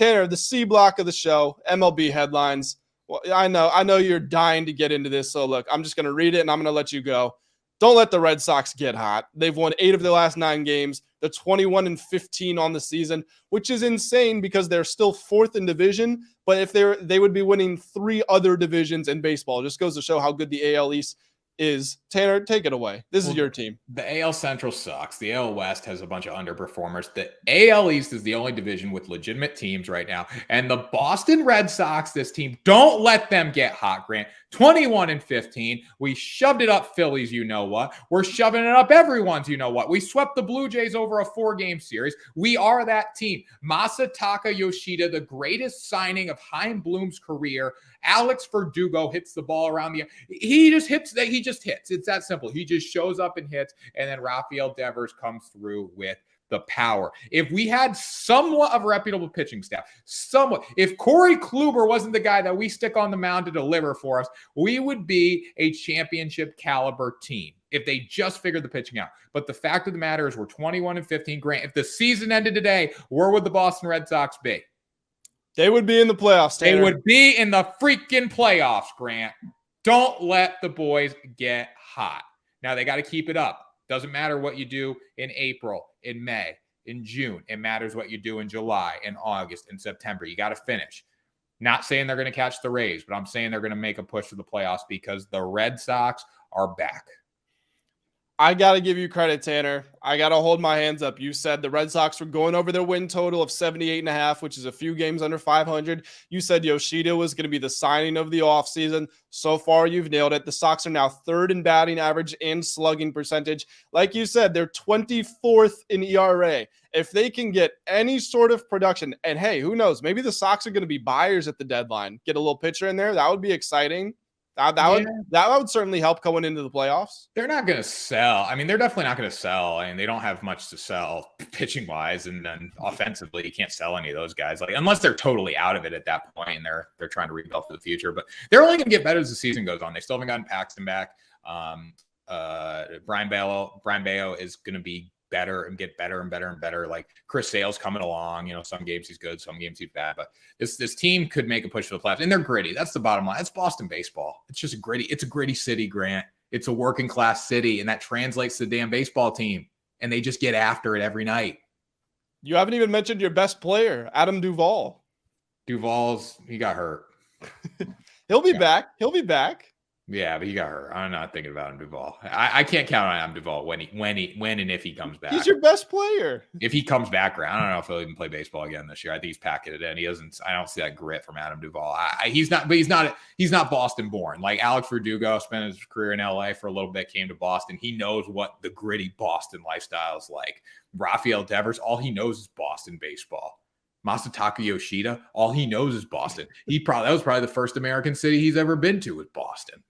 Tanner, the C block of the show, MLB headlines. Well, I know you're dying to get into this. So look, I'm just going to read it and I'm going to let you go. Don't let the Red Sox get hot. They've won 8 of their last 9 games. They're 21-15 on the season, which is insane because they're still 4th in division. But if they would be winning 3 other divisions in baseball. It just goes to show how good the AL East is. Tanner, take it away. This is your team. The AL Central sucks. The AL West has a bunch of underperformers. The AL East is the only division with legitimate teams right now. And the Boston Red Sox, this team, don't let them get hot, Grant. 21-15. We shoved it up Phillies, you know what. We're shoving it up everyone's, you know what. We swept the Blue Jays over a 4-game series. We are that team. Masataka Yoshida, the greatest signing of Chaim Bloom's career. Alex Verdugo hits the ball around the – he just hits. It's that simple. He just shows up and hits, and then Rafael Devers comes through with the power. If we had somewhat of a reputable pitching staff, if Corey Kluber wasn't the guy that we stick on the mound to deliver for us, we would be a championship caliber team if they just figured the pitching out. But the fact of the matter is we're 21-15. Grant, if the season ended today, where would the Boston Red Sox be? They would be in the playoffs, Tanner. They would be in the freaking playoffs, Grant. Don't let the boys get hot. Now, they got to keep it up. Doesn't matter what you do in April, in May, in June. It matters what you do in July, in August, in September. You got to finish. Not saying they're going to catch the Rays, but I'm saying they're going to make a push for the playoffs because the Red Sox are back. I got to give you credit, Tanner. I got to hold my hands up. You said the Red Sox were going over their win total of 78.5, which is a few games under 500. You said Yoshida was going to be the signing of the offseason. So far, you've nailed it. The Sox are now 3rd in batting average and slugging percentage. Like you said, they're 24th in ERA. If they can get any sort of production, and hey, who knows? Maybe the Sox are going to be buyers at the deadline. Get a little pitcher in there. That would be exciting. That would certainly help going into the playoffs. They're not going to sell. I mean, they're definitely not going to sell. I mean, they don't have much to sell pitching wise, and then offensively, you can't sell any of those guys. Like unless they're totally out of it at that point, and they're trying to rebuild for the future. But they're only going to get better as the season goes on. They still haven't gotten Paxton back. Brian Bayo is going to be better and get better and better and better. Like Chris Sale's coming along. You know, some games he's good, some games he's bad. But this team could make a push for the playoffs, and they're gritty. That's the bottom line. That's Boston baseball. It's just it's a gritty city, Grant. It's a working class city, and that translates to the damn baseball team. And they just get after it every night. You haven't even mentioned your best player, Adam Duvall. He got hurt. He'll be back. He'll be back. Yeah, but he got hurt. I'm not thinking about him Duvall. I can't count on Adam Duvall when and if he comes back. He's your best player. If he comes back, I don't know if he'll even play baseball again this year. I think he's packing it in. He doesn't. I don't see that grit from Adam Duvall. He's not Boston born. Like Alex Verdugo spent his career in LA for a little bit, came to Boston. He knows what the gritty Boston lifestyle is like. Rafael Devers, all he knows is Boston baseball. Masataka Yoshida, all he knows is Boston. That was probably the first American city he's ever been to was Boston.